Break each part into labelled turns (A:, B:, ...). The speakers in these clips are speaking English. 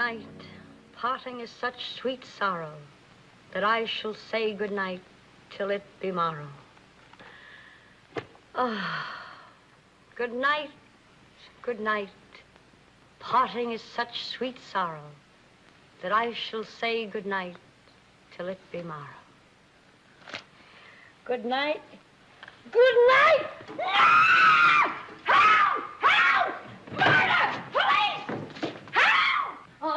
A: night. Parting is such sweet sorrow that I shall say good night till it be morrow. Oh, good night, good night. Parting is such sweet sorrow that I shall say good night till it be morrow. Good night. Good night! No! Help! Help! Murder! Police! Help! Oh,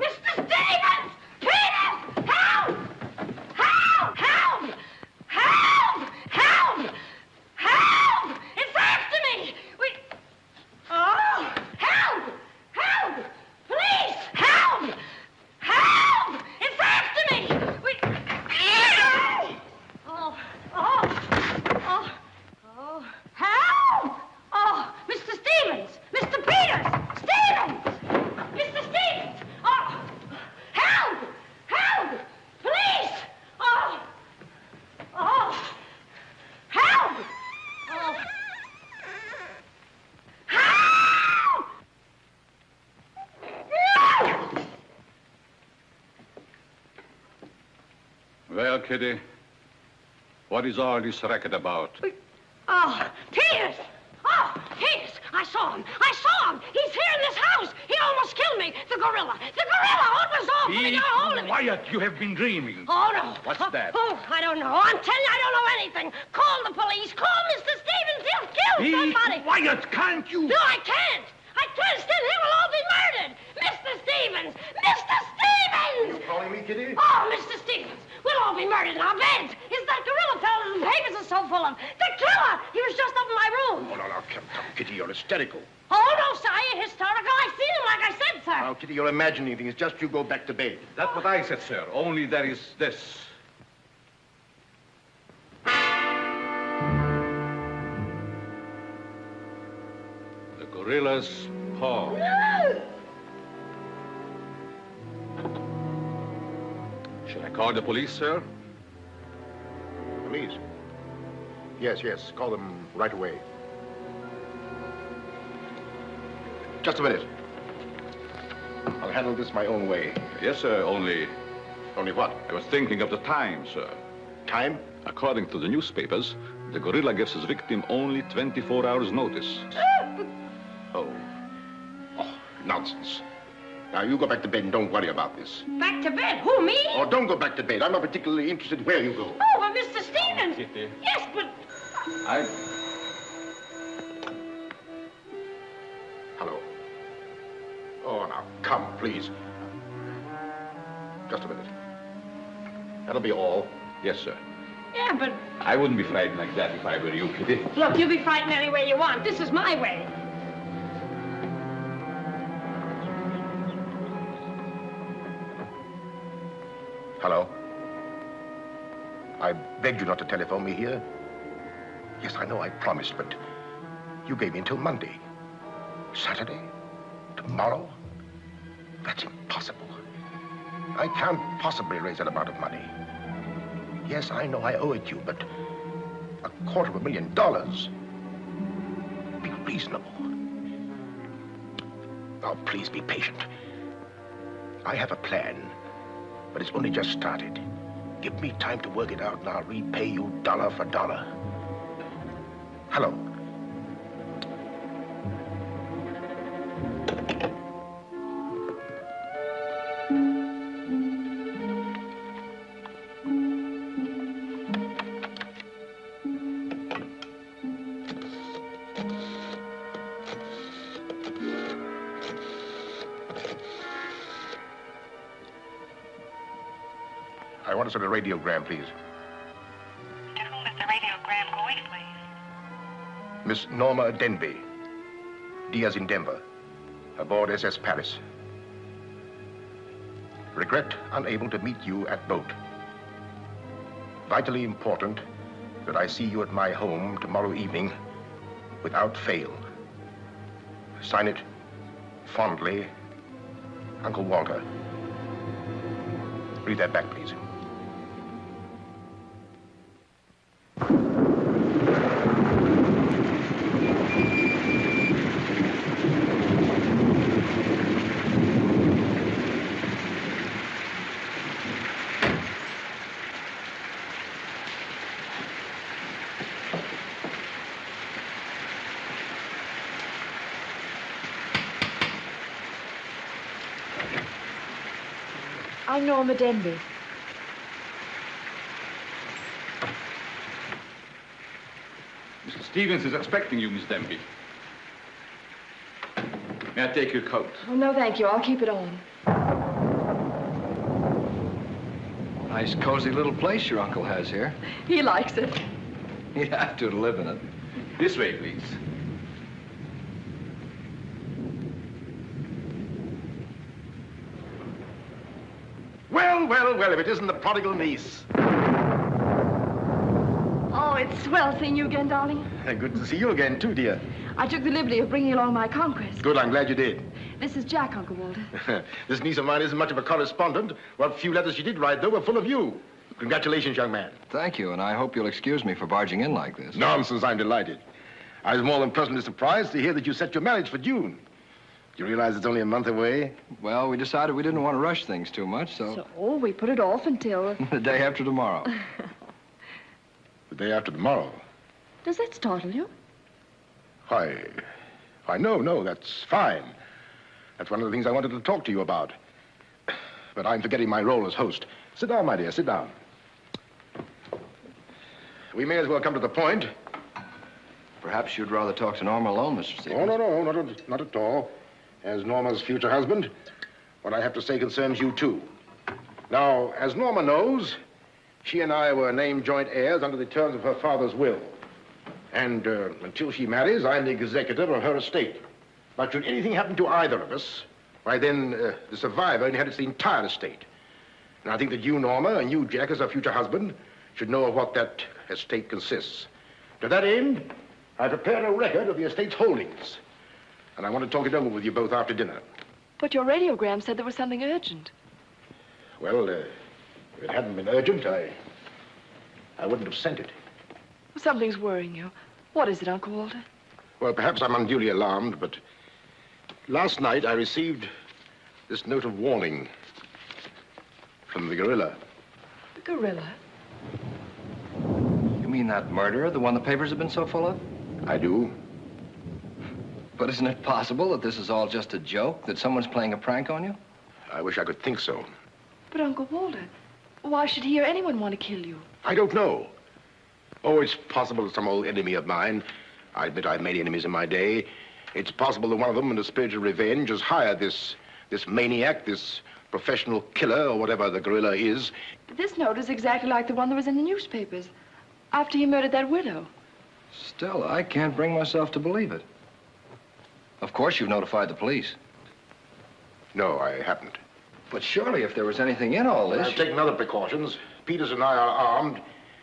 A: Mr. Stevens! Peter! Help! Help! Help! Help! Help! Help! It's after me! Oh! Help! Help! Police! Help! Help! It's after me! Help! Oh, Mr. Stevens! Mr. Peters! Stevens! Mr. Stevens! Oh, help! Help! Police! Oh! Oh! Help! Oh! Help!
B: Well, Kitty, what is all this racket about?
A: Oh, Peters! Oh, Peters! I saw him! I saw him! He's here in this house! He almost killed me! The gorilla! The gorilla! Oh, it was awful! He got hold of me!
C: Quiet! You have been dreaming.
A: Oh, no.
C: What's that?
A: Oh, I don't know. I'm telling you, I don't know anything. Call the police. Call Mr. Stevens. He'll kill somebody.
C: Be quiet, can't you?
A: No, I can't. I can't. Still, he will all be murdered. Mr. Stevens! Mr. Stevens!
D: You calling me, Kitty?
A: Oh, Mr. Stevens! We'll all be murdered in our beds. Is that gorilla fellow the papers are so full of? The killer! He was just up in my room.
D: Oh, no, come, Kitty, you're hysterical.
A: Oh, no, sir, you're historical. I've seen him, like I said, sir.
D: Now, Kitty, you're imagining things. Just you go back to bed.
B: That's what I said, sir. Only there is this. The gorilla's paw.
A: No!
B: Shall I call the police, sir?
D: Police? Yes. Call them right away. Just a minute. I'll handle this my own way.
B: Yes, sir, only
D: Only what?
B: I was thinking of the time, sir.
D: Time?
B: According to the newspapers, the gorilla gives his victim only 24 hours' notice.
D: Oh, nonsense. Now, you go back to bed and don't worry about this.
A: Back to bed? Who, me?
D: Oh, don't go back to bed. I'm not particularly interested where you go.
A: Oh, but Mr. Stevens.
B: Kitty.
A: Yes, but...
D: Hello. Oh, now, come, please. Just a minute. That'll be all.
B: Yes, sir.
A: Yeah, but...
B: I wouldn't be frightened like that if I were you, Kitty.
A: Look, you be frightened any way you want. This is my way.
D: Hello? I begged you not to telephone me here. Yes, I know I promised, but you gave me until Monday. Saturday? Tomorrow? That's impossible. I can't possibly raise that amount of money. Yes, I know I owe it you, but $250,000. Be reasonable. Now, please be patient. I have a plan, but it's only just started. Give me time to work it out, and I'll repay you dollar for dollar. Hello. I want to send a radiogram, please.
E: To whom is the radiogram going, please?
D: Miss Norma Denby, Diaz in Denver, aboard SS Paris. Regret unable to meet you at boat. Vitally important that I see you at my home tomorrow evening without fail. Sign it, fondly, Uncle Walter. Read that back, please.
F: I'm Norma Denby.
C: Mr. Stevens is expecting you, Miss Denby. May I take your coat?
F: Oh, no, thank you. I'll keep it on.
G: Nice, cozy little place your uncle has here.
F: He likes it.
G: He'd have to live in it.
C: This way, please.
D: Well, well, well, if it isn't the prodigal niece.
F: Oh, it's swell seeing you again, darling.
D: Good to see you again, too, dear.
F: I took the liberty of bringing along my conquest.
D: Good, I'm glad you did.
F: This is Jack, Uncle Walter.
D: This niece of mine isn't much of a correspondent. What few letters she did write, though, were full of you. Congratulations, young man.
G: Thank you, and I hope you'll excuse me for barging in like this.
D: Nonsense, I'm delighted. I was more than pleasantly surprised to hear that you set your marriage for June. Do you realize it's only a month away?
G: Well, we decided we didn't want to rush things too much, so
F: We put it off until...
G: the day after tomorrow.
D: The day after tomorrow.
F: Does that startle you?
D: Why, no, that's fine. That's one of the things I wanted to talk to you about. But I'm forgetting my role as host. Sit down, my dear, sit down. We may as well come to the point.
G: Perhaps you'd rather talk to Norma alone, Mr. Stevens.
D: Oh, no, not at all. As Norma's future husband, what I have to say concerns you, too. Now, as Norma knows, she and I were named joint heirs under the terms of her father's will. And until she marries, I'm the executor of her estate. But should anything happen to either of us, why then the survivor inherits the entire estate. And I think that you, Norma, and you, Jack, as her future husband, should know of what that estate consists. To that end, I prepared a record of the estate's holdings. And I want to talk it over with you both after dinner.
F: But your radiogram said there was something urgent.
D: Well, if it hadn't been urgent, I wouldn't have sent it.
F: Something's worrying you. What is it, Uncle Walter?
D: Well, perhaps I'm unduly alarmed, but last night I received this note of warning from the gorilla.
F: The gorilla?
G: You mean that murderer, the one the papers have been so full of?
D: I do.
G: But isn't it possible that this is all just a joke, that someone's playing a prank on you?
D: I wish I could think so.
F: But, Uncle Walter, why should he or anyone want to kill you?
D: I don't know. Oh, it's possible that some old enemy of mine, I admit I've made enemies in my day, it's possible that one of them, in a spirit of revenge, has hired this maniac, this professional killer, or whatever the gorilla is.
F: This note is exactly like the one that was in the newspapers after he murdered that widow.
G: Still, I can't bring myself to believe it. Of course, you've notified the police.
D: No, I haven't.
G: But surely, if there was anything in all this...
D: I've taken other precautions. Peters and I are armed,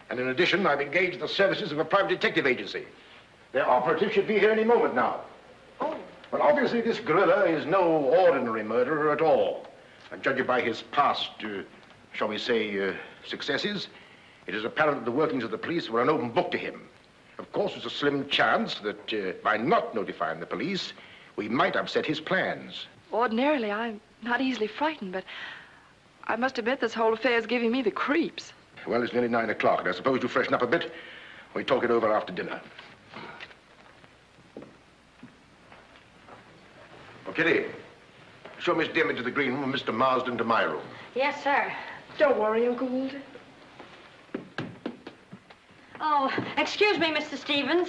D: and in addition, I've engaged the services of a private detective agency. Their operative should be here any moment now.
F: Oh.
D: But obviously, this gorilla is no ordinary murderer at all. And judging by his past, shall we say, successes, it is apparent that the workings of the police were an open book to him. Of course, there's a slim chance that by not notifying the police, we might upset his plans.
F: Ordinarily, I'm not easily frightened, but I must admit this whole affair is giving me the creeps.
D: Well, it's nearly 9 o'clock, and I suppose you freshen up a bit. We talk it over after dinner. Oh, Kitty, show Miss Dim into the green room and Mr. Marsden to my room.
A: Yes, sir.
F: Don't worry, Uncle Walter.
A: Oh, excuse me, Mr. Stevens.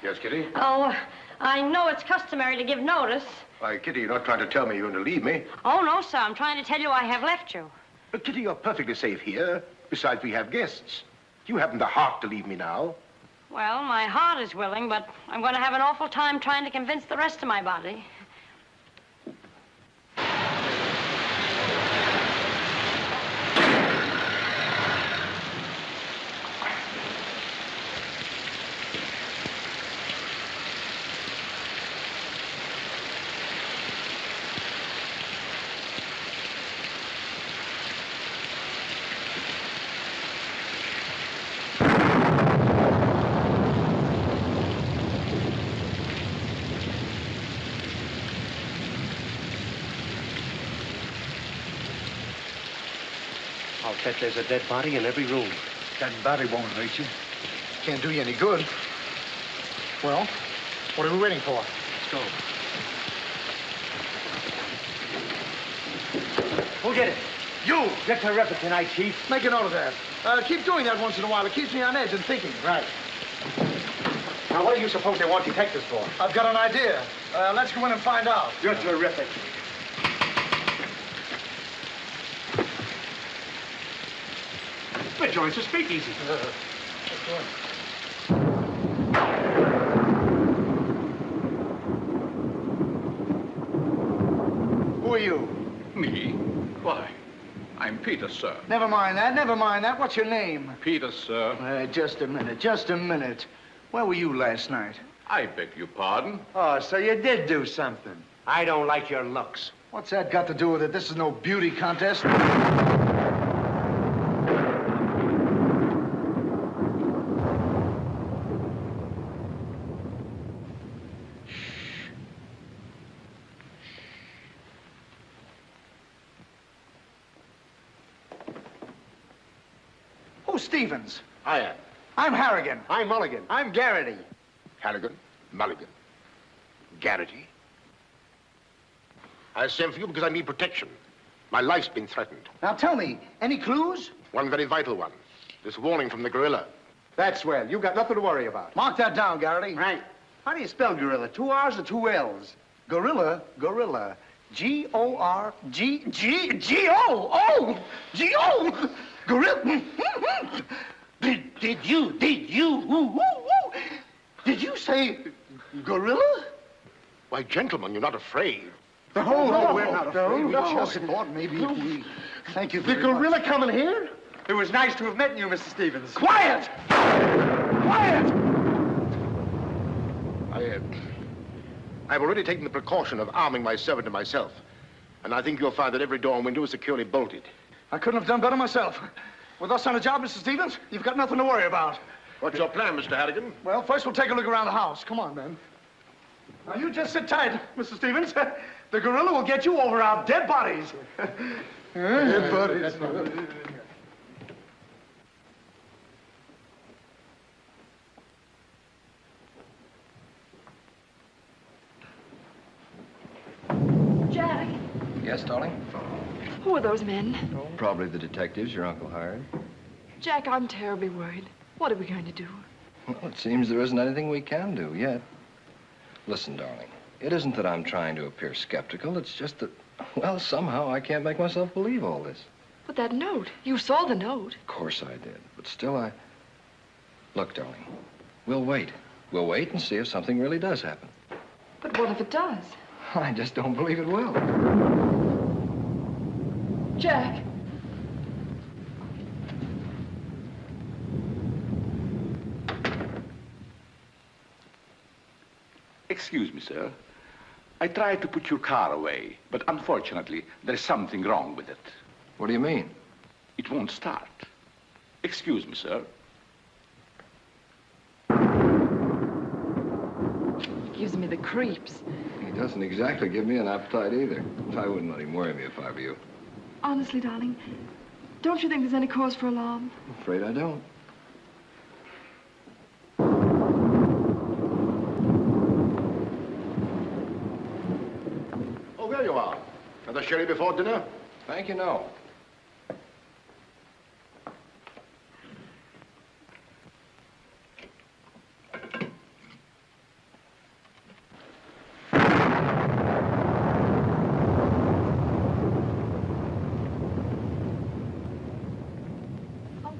D: Yes, Kitty?
A: Oh, I know it's customary to give notice.
D: Why, Kitty, you're not trying to tell me you're going to leave me.
A: Oh, no, sir. I'm trying to tell you I have left you.
D: But, Kitty, you're perfectly safe here. Besides, we have guests. You haven't the heart to leave me now.
A: Well, my heart is willing, but I'm going to have an awful time trying to convince the rest of my body.
H: I'll bet there's a dead body in every room.
C: That body won't hurt you.
D: Can't do you any good.
C: Well, what are we waiting for?
H: Let's go. Who'll get it?
I: You!
H: You're terrific tonight, Chief.
I: Make a note of that. Keep doing that once in a while. It keeps me on edge and thinking.
H: Right. Now, what do you suppose they want detectives for?
I: I've got an idea. Let's go in and find out.
H: You're terrific. We're joints a speakeasy.
I: Who are you?
B: Me? Why, I'm Peter, sir.
I: Never mind that. Never mind that. What's your name?
B: Peter, sir.
I: Just a minute. Just a minute. Where were you last night?
B: I beg your pardon.
H: Oh, so you did do something. I don't like your looks.
I: What's that got to do with it? This is no beauty contest. Who's Stevens?
D: I am.
I: I'm Harrigan.
H: I'm Mulligan. I'm Garrity.
D: Harrigan, Mulligan, Garrity. I sent for you because I need protection. My life's been threatened.
I: Now tell me, any clues?
D: One very vital one. This warning from the gorilla.
H: That's well. You've got nothing to worry about.
I: Mark that down, Garrity.
H: Right. How do you spell gorilla? 2 R's or 2 L's?
I: Gorilla, gorilla. G-O-R-G-G-O-O! G-O! Gorilla. Did you say gorilla?
D: Why, gentlemen, you're not afraid.
I: No, we're not afraid. We just thought maybe if we... Thank you
H: The
I: very much.
H: gorilla coming here? It was nice to have met you, Mr. Stevens.
I: Quiet! Quiet!
D: I've already taken the precaution of arming my servant and myself. And I think you'll find that every door and window is securely bolted.
I: I couldn't have done better myself. With us on a job, Mr. Stevens, you've got nothing to worry about.
D: What's your plan, Mr. Harrigan?
I: Well, first we'll take a look around the house. Come on, man. Now, you just sit tight, Mr. Stevens. The gorilla will get you over our dead bodies. Dead bodies.
F: Jack,
G: Yes, darling?
F: who are those men?
G: Probably the detectives your uncle hired.
F: Jack, I'm terribly worried. What are we going to do?
G: Well, it seems there isn't anything we can do yet. Listen, darling, it isn't that I'm trying to appear skeptical. It's just that, well, somehow I can't make myself believe all this.
F: But that note, you saw the note.
G: Of course I did, but still Look, darling, we'll wait. We'll wait and see if something really does happen.
F: But what if it does?
G: I just don't believe it will.
F: Jack.
C: Excuse me, sir. I tried to put your car away, but unfortunately, there's something wrong with it.
G: What do you mean?
C: It won't start. Excuse me, sir.
F: Gives me the creeps.
G: He doesn't exactly give me an appetite either. I wouldn't let him worry me if I were you.
F: Honestly, darling, don't you think there's any cause for alarm?
G: I'm afraid I don't.
D: Oh, there you are. Another sherry before dinner?
G: Thank you, no.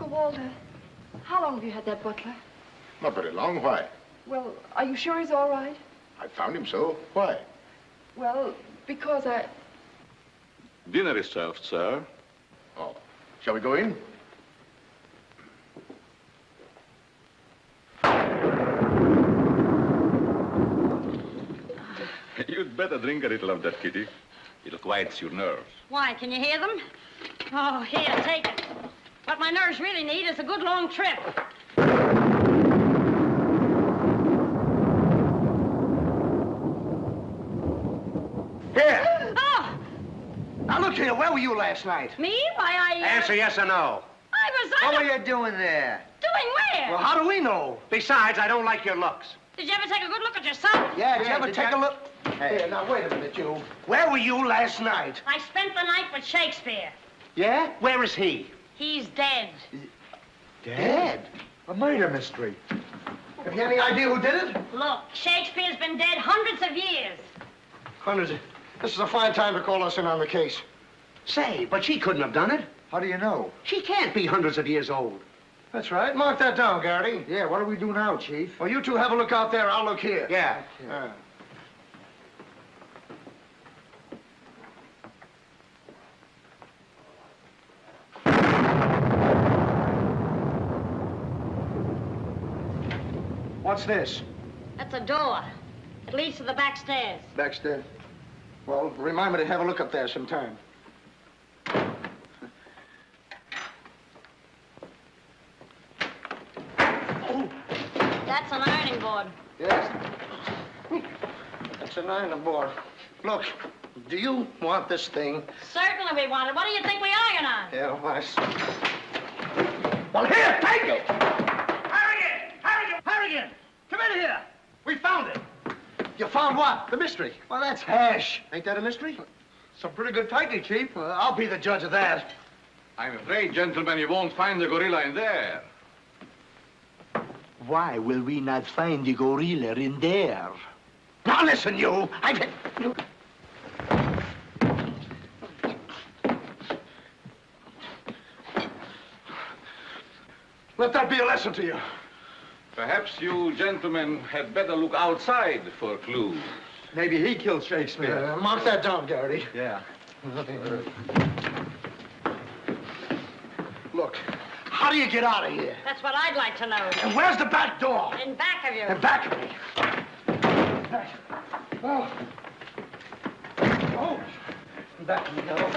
F: Walter, how long have you had that butler?
D: Not very long. Why?
F: Well, are you sure he's all right?
D: I found him so. Why?
F: Well, because
B: Dinner is served, sir.
D: Oh. Shall we go in?
B: You'd better drink a little of that, Kitty. It'll quiet your nerves.
A: Why, can you hear them? Oh, here, take it. What my nerves really need is a good long trip.
I: Here.
A: Oh!
I: Now, look here. Where were you last night?
A: Me? Why,
H: Answer yes or no.
A: I
H: What were you doing there?
A: Doing where?
I: Well, how do we know?
H: Besides, I don't like your looks.
A: Did you ever take a good look at yourself?
I: Yeah, did you
H: Yeah,
I: ever
H: did
I: take
H: you-
I: a look?
H: Hey.
I: Here, now, wait a minute, you. Where were you last night?
A: I spent the night with Shakespeare.
H: Yeah? Where is he?
A: He's dead.
H: Dead?
I: A murder mystery. Have you any idea who did it?
A: Look, Shakespeare's been dead hundreds of years.
I: Hundreds. This is a fine time to call us in on the case.
H: Say, but she couldn't have done it.
I: How do you know?
H: She can't be hundreds of years old.
I: That's right. Mark that down, Garrity. Yeah, what do we do now, Chief? Well, you two have a look out there. I'll look here.
H: Yeah.
I: What's this?
A: That's a door. It leads to the back stairs.
I: Backstairs. Well, remind me to have a look up there sometime.
A: That's an ironing board.
I: Yes? That's an iron board. Look, do you want this thing?
A: Certainly we want it. What do you think we iron on?
I: Yeah, well, I see. Well, here, take it! Harrigan! Come in here! We found it. You found what?
H: The mystery.
I: Well, that's hash.
H: Ain't that a mystery?
I: Some pretty good tightening, Chief. Well, I'll be the judge of that.
B: I'm afraid, gentlemen, you won't find the gorilla in there.
I: Why will we not find the gorilla in there? Now listen, you! Let that be a lesson to you.
B: Perhaps you gentlemen had better look outside for clues.
I: Maybe he killed Shakespeare. Mark that down, Garrity.
B: Yeah.
I: Look, how do you get out of here?
A: That's what I'd like to know.
I: And where's the back door?
A: In back of you.
I: In back of me. Oh. Oh. Back we go.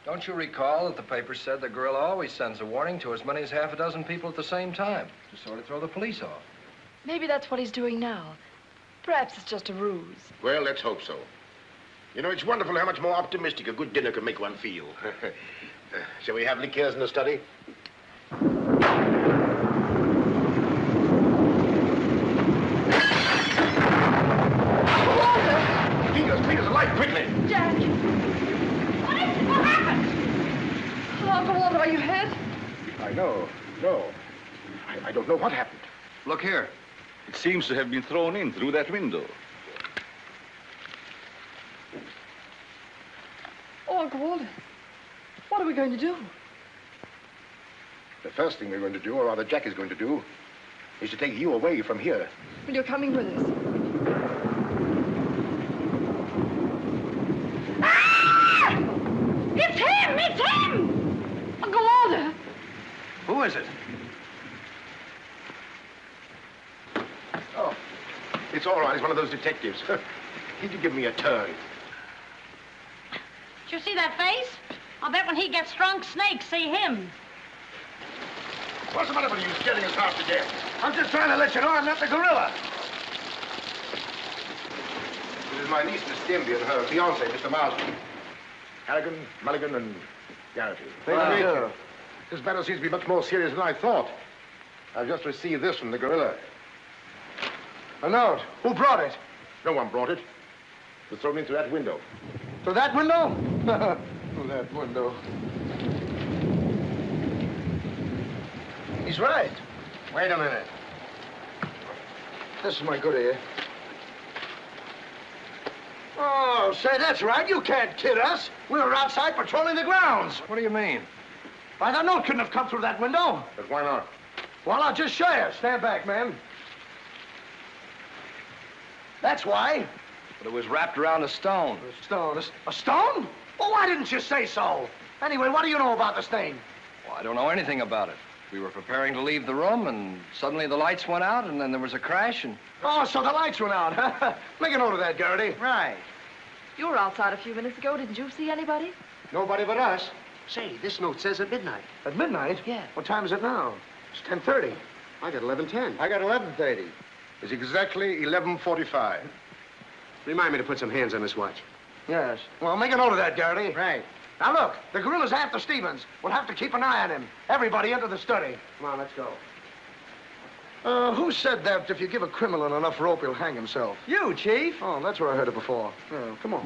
G: Don't you recall that the paper said the gorilla always sends a warning to as many as half a dozen people at the same time to sort of throw the police off?
F: Maybe that's what he's doing now. Perhaps it's just a ruse.
D: Well, let's hope so. You know, it's wonderful how much more optimistic a good dinner can make one feel. Shall we have liqueurs in the study? Peter's alive, quickly!
F: Jack!
A: What is it? What happened?
F: Oh, Uncle Walter, are you hit?
D: I know. No. I don't know what happened.
G: Look here.
B: It seems to have been thrown in through that window.
F: Oh, Uncle Walter, what are we going to do?
D: The first thing we're going to do, or rather Jack is going to do, is to take you away from here.
F: Well, you're coming with us.
A: Ah! It's him! It's him!
F: Uncle Walter!
I: Who is it?
D: Oh, it's all right. It's one of those detectives. He did give me a turn.
A: Did you see that face? I'll bet when he gets drunk, snakes see him.
D: What's the matter with you scaring us half to death?
I: I'm just trying to let you know I'm not the gorilla.
D: This is my niece, Miss Stimby, and her fiancé, Mr. Marsden. Harrigan, Mulligan, and Garrity.
I: Pleasure to meet you.
D: This matter seems to be much more serious than I thought. I've just received this from the gorilla.
I: A note. Who brought it?
D: No one brought it. It was thrown in through that window.
I: Through that window? Through that window. He's right.
D: Wait a minute.
I: This is my good ear. Oh, say, that's right. You can't kid us. We were outside patrolling the grounds.
G: What do you mean?
I: Why, that note couldn't have come through that window.
D: But why not?
I: Well, I'll just show you. Stand back, man. That's why.
G: But it was wrapped around a stone.
I: A stone. A stone? Well, why didn't you say so? Anyway, what do you know about this thing?
G: Well, I don't know anything about it. We were preparing to leave the room, and suddenly the lights went out, and then there was a crash, and...
I: Oh, so the lights went out. Make a note of that, Garrity.
H: Right.
F: You were outside a few minutes ago. Didn't you see anybody?
I: Nobody but us.
H: Say, this note says at midnight.
I: At midnight?
F: Yeah.
I: What time is it now? It's 10:30.
H: I got 11:10.
I: I got 11:30.
D: It's exactly 11:45.
H: Remind me to put some hands on this watch.
I: Yes. Well, make a note of that, Garrity.
H: Right.
I: Now, look, the gorilla's after Stevens. We'll have to keep an eye on him. Everybody into the study.
H: Come on, let's go.
I: Who said that if you give a criminal enough rope, he'll hang himself?
H: You, Chief.
I: Oh, that's where I heard it before. Yeah, come on.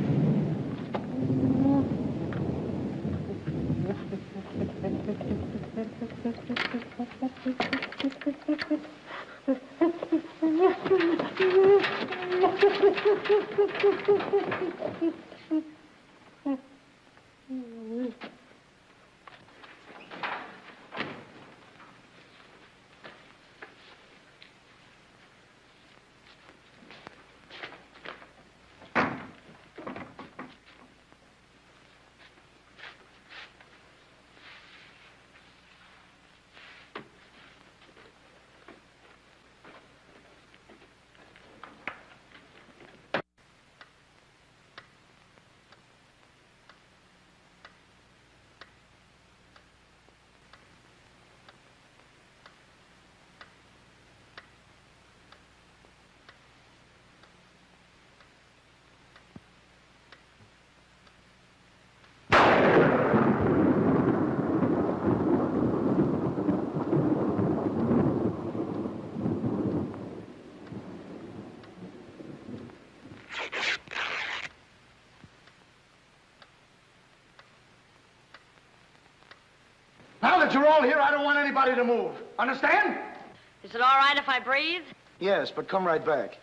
I: Now that you're all here, I don't want anybody to move. Understand?
A: Is it all right if I breathe?
I: Yes, but come right back.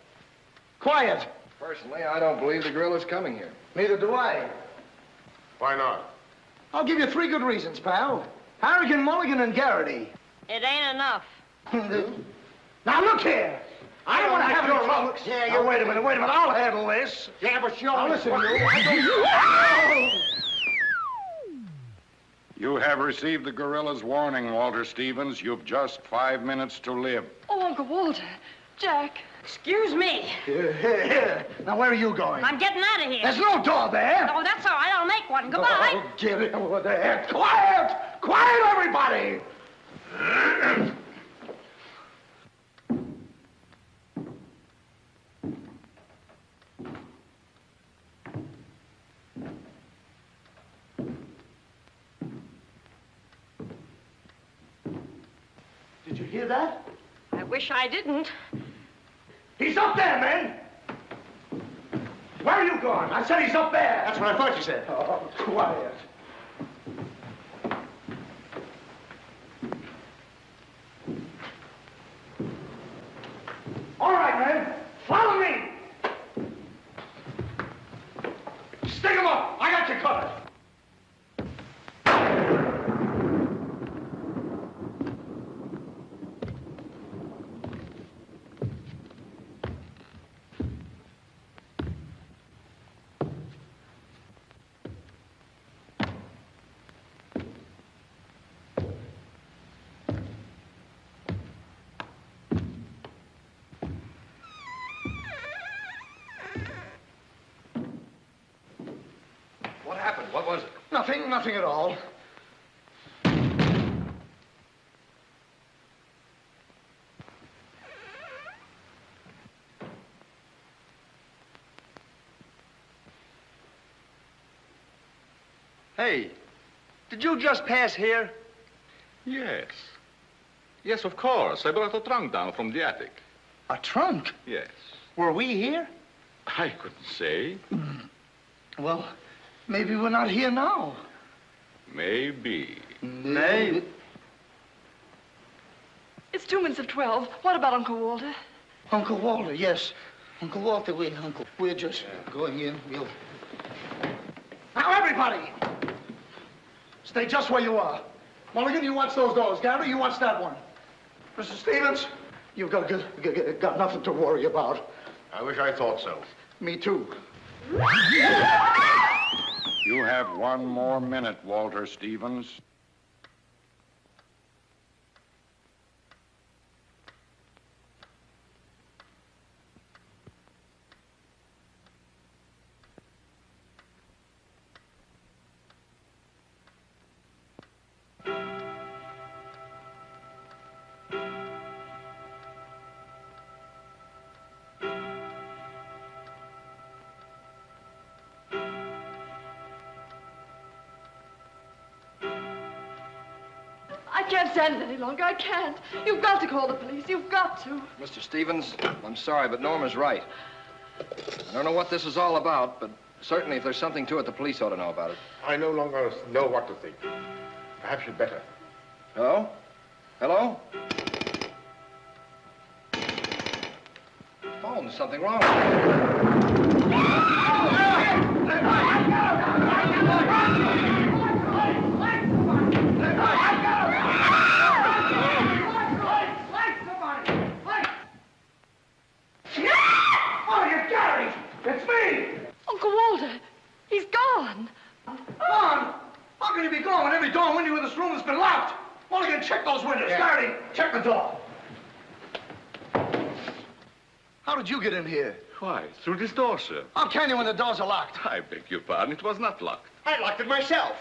I: Quiet.
G: Personally, I don't believe the gorilla's coming here.
I: Neither do I.
D: Why not?
I: I'll give you 3 good reasons, pal. Harrigan, Mulligan, and Garrity.
A: It ain't enough.
I: Now, look here. I don't want to have any trouble. Yeah, now, wait a minute. I'll handle this.
D: Yeah, but sure.
I: Now, listen, you.
J: You have received the gorilla's warning, Walter Stevens. You've just 5 minutes to live.
F: Oh, Uncle Walter. Jack.
A: Excuse me.
I: Here. Now, where are you going?
A: I'm getting out of here.
I: There's no door there.
A: Oh, that's all right. I'll make one. Goodbye.
I: Oh, get over there. Quiet! Quiet, everybody! Did you hear that?
A: I wish I didn't.
I: He's up there, man! Where are you going? I said he's up there.
D: That's what I thought you said.
I: Oh, quiet. All right, man. Follow me. Stick him up. I got you covered.
G: What happened? What was it?
I: Nothing at all.
H: Hey, did you just pass here?
B: Yes. Yes, of course. I brought a trunk down from the attic.
I: A trunk?
B: Yes.
I: Were we here?
B: I couldn't say.
I: Well, maybe we're not here now.
B: Maybe.
I: Maybe.
F: It's 2 minutes of 12. What about Uncle Walter?
I: Uncle Walter, yes. Uncle Walter, we're just going in. Now, everybody! Stay just where you are. Mulligan, you watch those doors. Gary, you watch that one. Mr. Stevens, you've got nothing to worry about.
D: I wish I thought so.
I: Me too.
J: You have 1 more minute, Walter Stevens.
F: I can't stand it any longer. I can't. You've got to call the police. You've got to.
G: Mr. Stevens, I'm sorry, but Norma's right. I don't know what this is all about, but certainly if there's something to it, the police ought to know about it.
D: I no longer know what to think. Perhaps you'd better.
G: Hello? Hello? phone. There's something wrong with it.
I: It's me!
F: Uncle Walter, he's gone.
I: Gone? How can he be gone when every door and window in this room has been locked? Mulligan, check those windows. Garrity, check the door. How did you get in here?
B: Why, through this door, sir.
I: How can you when the doors are locked?
B: I beg your pardon, it was not locked.
H: I locked it myself.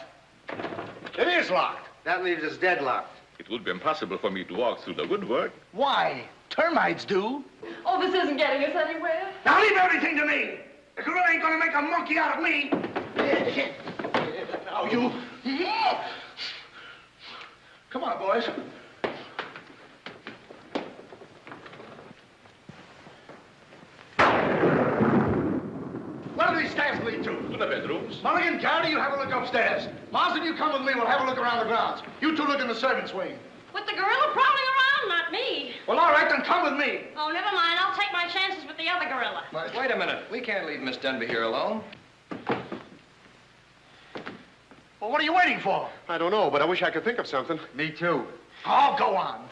H: It is locked. That leaves us deadlocked.
B: It would be impossible for me to walk through the woodwork.
I: Why? Termites do.
F: Oh, this isn't getting us anywhere.
I: Now leave everything to me. The gorilla ain't gonna make a monkey out of me. Now you. Come on, boys. Where do these stairs lead to?
B: To the bedrooms.
I: Mulligan, Garrity, you have a look upstairs. Marsden, you come with me. We'll have a look around the grounds. You two look in the servants' wing.
A: With the gorilla prowling around, not me.
I: Well, all right, then come with me.
A: Oh, never mind. I'll take my chances with the other gorilla.
G: Wait a minute. We can't leave Miss Denby here alone.
I: Well, what are you waiting for?
H: I don't know, but I wish I could think of something. Me too.
I: Oh, go on.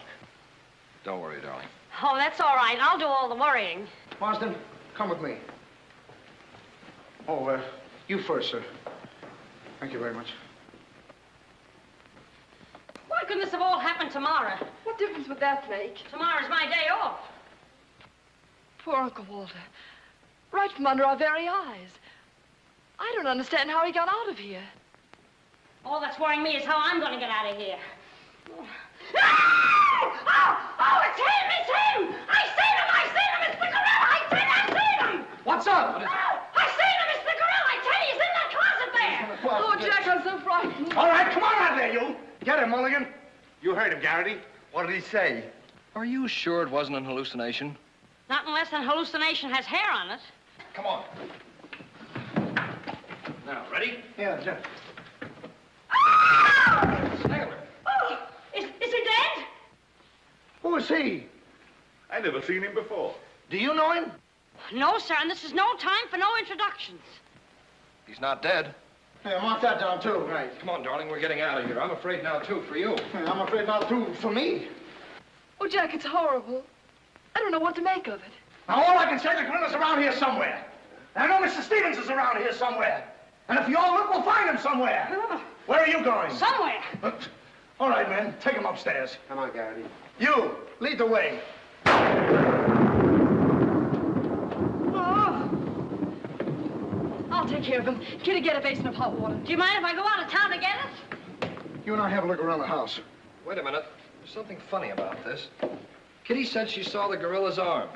G: Don't worry, darling.
A: Oh, that's all right. I'll do all the worrying.
I: Marsden, come with me. Oh, you first, sir. Thank you very much.
A: Why couldn't this have all happened tomorrow?
F: What difference would that make?
A: Tomorrow's my day off.
F: Poor Uncle Walter. Right from under our very eyes. I don't understand how he got out of here.
A: All that's worrying me is how I'm going to get out of here. Oh, it's him! It's him! I seen him! I seen him! It's the gorilla! I seen him!
I: What's up?
A: Oh, I seen him! It's the gorilla! I tell you, he's in that closet there!
F: Oh, Jack, I'm so frightened.
I: All right, come on out there, you. Get him, Mulligan.
H: You heard him, Garrity. What did he say?
G: Are you sure it wasn't an hallucination?
A: Not unless an hallucination has hair on it.
G: Come on. Now, ready?
I: Yeah, Jeff.
G: Sailor.
A: Oh, is he dead?
I: Who is he?
B: I never seen him before.
I: Do you know him?
A: No, sir, and this is no time for no introductions.
G: He's not dead.
I: Yeah, mark that down, too. Right.
G: Come on, darling, we're getting out of here. I'm afraid now, too, for you.
I: Yeah, I'm afraid not, too, for me.
F: Oh, Jack, it's horrible. I don't know what to make of it.
I: Now, all I can say, the gorilla's around here somewhere. And I know Mr. Stevens is around here somewhere. And if you all look, we'll find him somewhere. Where are you going?
A: Somewhere.
I: All right, men, take him upstairs.
H: Come on, Garrity.
I: You, lead the way.
F: I'll take care of him. Kitty, get a basin of hot water.
A: Do you mind if I go out of town to get it?
I: You and I have a look around the house.
G: Wait a minute. There's something funny about this. Kitty said she saw the gorilla's arm.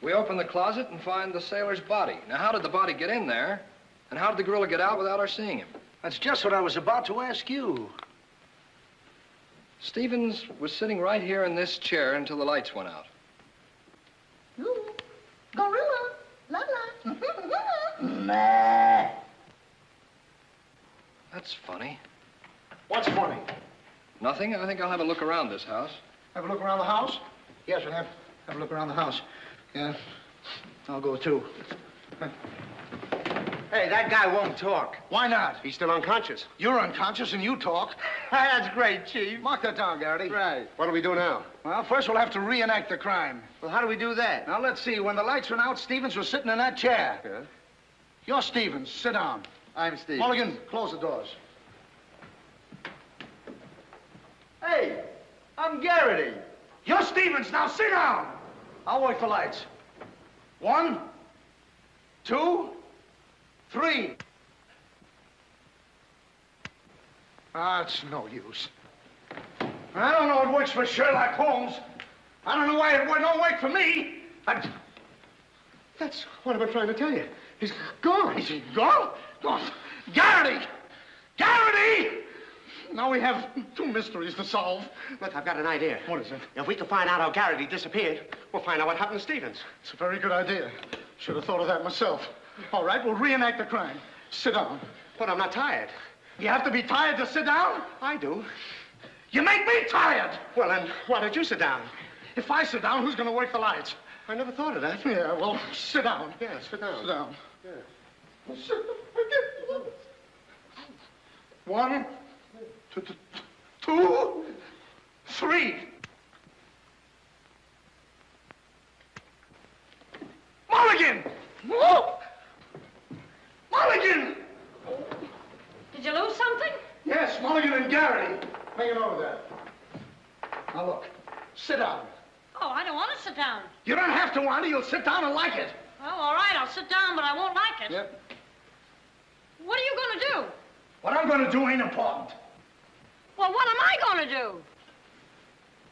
G: We open the closet and find the sailor's body. Now, how did the body get in there? And how did the gorilla get out without our seeing him?
I: That's just what I was about to ask you.
G: Stevens was sitting right here in this chair until the lights went out.
I: Ooh, gorilla, la la. Nah.
G: That's funny.
I: What's funny?
G: Nothing. I think I'll have a look around this house.
I: Have a look around the house? Yes, we'll have a look around the house. Yeah, I'll go too.
H: Hey, that guy won't talk.
I: Why not?
H: He's still unconscious.
I: You're unconscious and you talk.
H: That's great, Chief.
I: Mark that down, Garrity.
H: Right. What do we do now?
I: Well, first we'll have to reenact the crime.
H: Well, how do we do that?
I: Now, let's see. When the lights went out, Stevens was sitting in that chair.
H: Yeah?
I: You're Stevens. Sit down.
H: I'm Steve.
I: Mulligan, close the doors.
H: Hey, I'm Garrity.
I: You're Stevens. Now, sit down. I'll work the lights. 1, 2, 3. It's no use. I don't know it works for Sherlock Holmes. I don't know why it don't work for me.
H: That's what I've been trying to tell you.
I: He's gone. He's gone? Gone. Garrity! Garrity! Now we have 2 mysteries to solve.
H: Look, I've got an idea.
I: What is it?
H: If we can find out how Garrity disappeared, we'll find out what happened to Stevens.
I: It's a very good idea. Should have thought of that myself. All right, we'll reenact the crime. Sit down.
H: But I'm not tired.
I: You have to be tired to sit down?
H: I do.
I: You make me tired!
H: Well, then, why don't you sit down?
I: If I sit down, who's going to work the lights?
H: I never thought of that.
I: Yeah, well, sit down.
H: Yeah, sit down.
I: Sit down.
H: Yeah.
I: One, two, three. Mulligan! Whoa! Mulligan!
A: Did you lose something?
I: Yes, Mulligan and Gary. Make a note of that. Now look, sit down.
A: Oh, I don't want to sit down.
I: You don't have to want it. You'll sit down and like it.
A: Oh, all right, I'll sit down, but I won't like it.
I: Yep.
A: What are you going to do?
I: What I'm going to do ain't important.
A: Well, what am I going to do?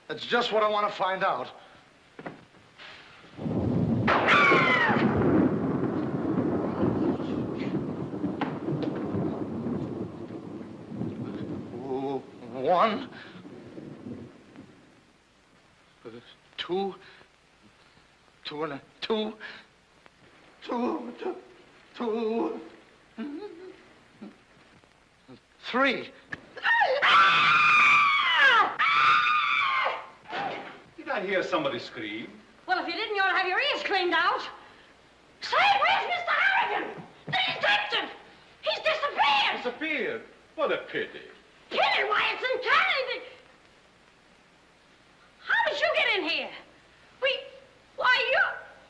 I: That's just what I want to find out. One, two, three.
B: Did I hear somebody scream?
A: Well, if you didn't, you ought to have your ears cleaned out. Say, where's Mr. Harrigan? The detective! He's disappeared!
B: Disappeared? What a pity.
A: Pity, why, it's uncanny. How did you get in here? Why, you...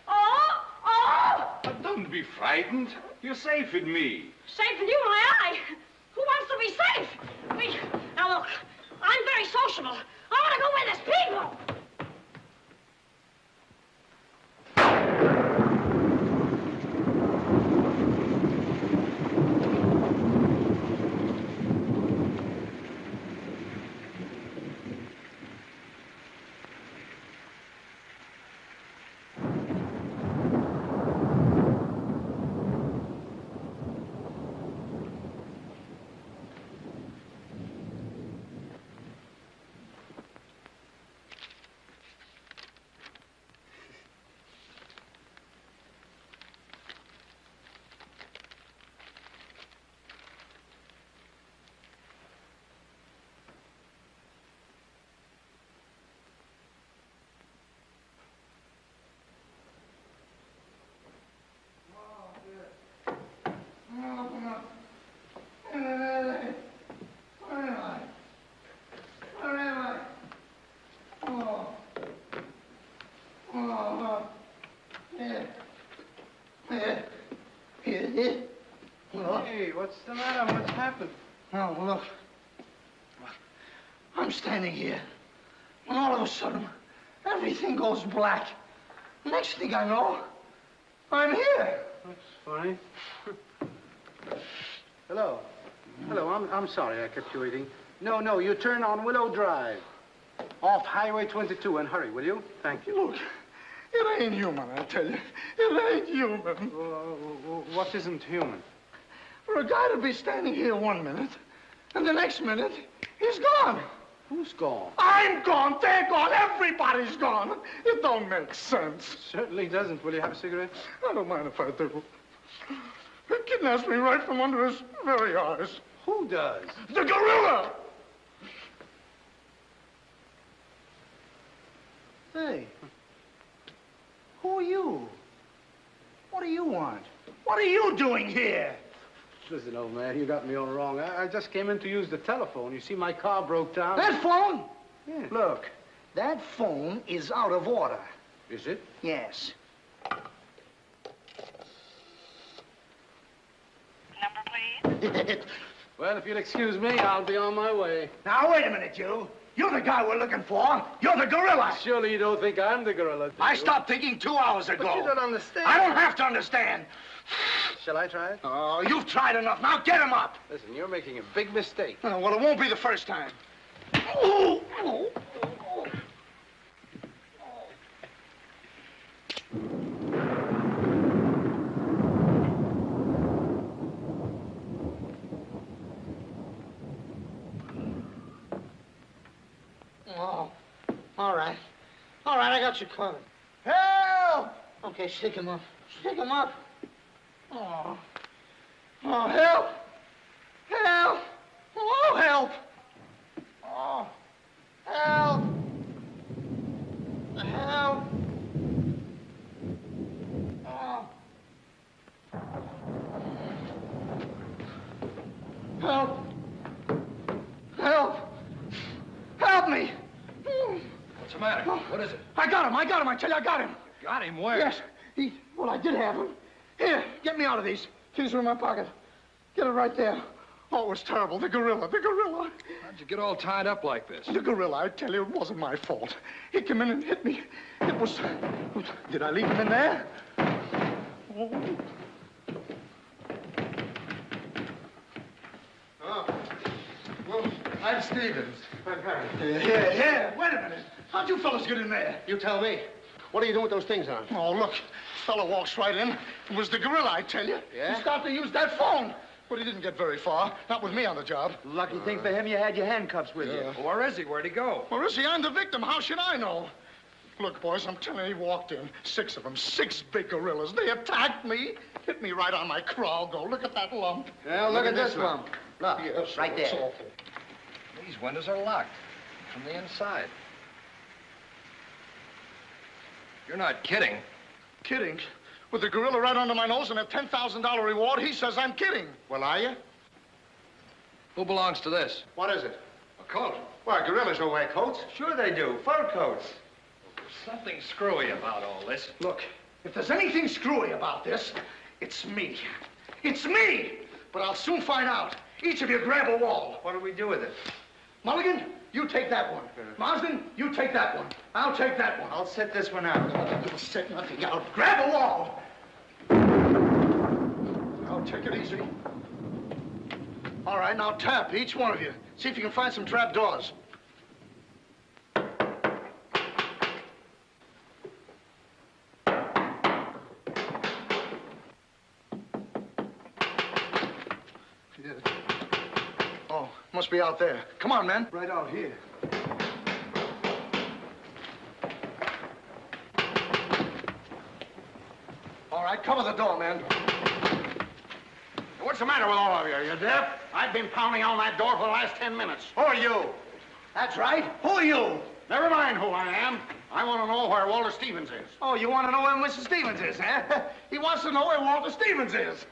A: Oh!
B: But don't be frightened. You're safe with me.
A: Safe with you, my eye. Who wants to be safe? Now, look, I'm very sociable. I want to go where there's people.
H: Hey, what's the matter? What's happened?
I: Oh, look. I'm standing here. When all of a sudden, everything goes black. Next thing I know, I'm here.
H: That's funny. Hello. Hello, I'm sorry I kept you waiting. No, you turn on Willow Drive. Off Highway 22, and hurry, will you? Thank you.
I: Look, it ain't human, I tell you. It ain't human.
H: What isn't human?
I: For a guy to be standing here 1 minute, and the next minute, he's gone.
H: Who's gone?
I: I'm gone, they're gone, everybody's gone. It don't make sense.
H: Certainly doesn't. Will you have a cigarette?
I: I don't mind if I do. He kidnaps me right from under his very eyes.
H: Who does?
I: The gorilla!
H: Hey, who are you? What do you want?
I: What are you doing here?
H: Listen, old man, you got me all wrong. I just came in to use the telephone. You see, my car broke down.
I: That phone?
H: Yeah.
I: Look, that phone is out of order.
H: Is it?
I: Yes.
E: Number, please.
H: Well, if you'll excuse me, I'll be on my way.
I: Now, wait a minute, you. You're the guy we're looking for. You're the gorilla.
H: Surely you don't think I'm the gorilla, do
I: I
H: you?
I: stopped thinking 2 hours ago.
H: But you don't understand.
I: I don't have to understand.
H: Shall I try it?
I: Oh, you've tried enough. Now get him up.
H: Listen, you're making a big mistake.
I: Oh, well, it won't be the first time. Oh, oh, oh. Oh, all right. All right, I got you covered. Help! Okay, shake him up. Shake him up. Oh. Oh, help! Help! Oh, help! Oh, help! the hell? Oh. Help! Help! Help me!
G: What's the matter? What is it?
I: I got him, I tell you, I got him.
G: Got him where?
I: Yes, well, I did have him. Here, get me out of these. Keys are in my pocket. Get it right there. Oh, it was terrible. The gorilla.
G: How'd you get all tied up like this?
I: The gorilla, I tell you, it wasn't my fault. He came in and hit me. It was... Did I leave him in there? Oh.
H: Well, I'm Stevens.
I: Here, wait a minute. How'd you fellas get in there?
H: You tell me. What are you doing with those things on?
I: Oh, look. Fella walks right in. It was the gorilla, I tell you.
H: Yeah?
I: He started to use that phone. But he didn't get very far. Not with me on the job.
H: Lucky thing for him, you had your handcuffs with you.
G: Well, where is he? Where'd he go?
I: Where is he? I'm the victim. How should I know? Look, boys, I'm telling you, he walked in. 6 of them. 6 big gorillas. They attacked me. Hit me right on my crow. Go, look at that lump.
H: Yeah, look at this lump. Look,
I: yes,
H: right there.
I: it's awful.
G: These windows are locked from the inside. You're not kidding.
I: Kidding? With the gorilla right under my nose and a $10,000 reward, he says I'm kidding.
H: Well, are you?
G: Who belongs to this?
H: What is it?
G: A coat.
H: Why, gorillas don't wear coats.
G: Sure they do. Fur coats. Something screwy about all this.
I: Look, if there's anything screwy about this, it's me. It's me! But I'll soon find out. Each of you grab a wall.
G: What do we do with it?
I: Mulligan, you take that one. Marsden, you take that one. I'll take that one.
H: I'll set this one out.
I: You'll set nothing out. Grab a wall. Now, take it easy. All right, now tap, each one of you. See if you can find some trap doors. Oh, must be out there. Come on, man.
H: Right out here.
I: All right, cover the door, man.
D: What's the matter with all of you? Are you deaf? I've been pounding on that door for the last 10 minutes. Who are you?
I: That's right. Who are you?
D: Never mind who I am. I want to know where Walter Stevens is.
I: Oh, you want to know where Mr. Stevens is, huh? He wants to know where Walter Stevens is.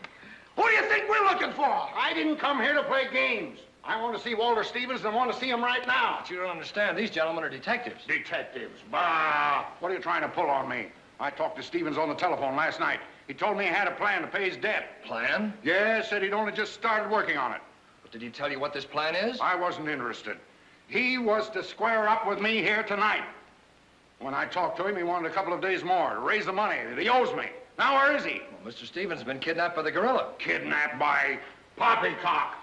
I: Who do you think we're looking for?
D: I didn't come here to play games. I want to see Walter Stevens and want to see him right now.
G: But you don't understand. These gentlemen are detectives.
D: Detectives? Bah! What are you trying to pull on me? I talked to Stevens on the telephone last night. He told me he had a plan to pay his debt.
G: Plan?
D: Yeah, said he'd only just started working on it.
G: But did he tell you what this plan is?
D: I wasn't interested. He was to square up with me here tonight. When I talked to him, he wanted a couple of days more to raise the money that he owes me. Now, where is he?
G: Well, Mr. Stevens has been kidnapped by the gorilla.
D: Kidnapped by poppycock.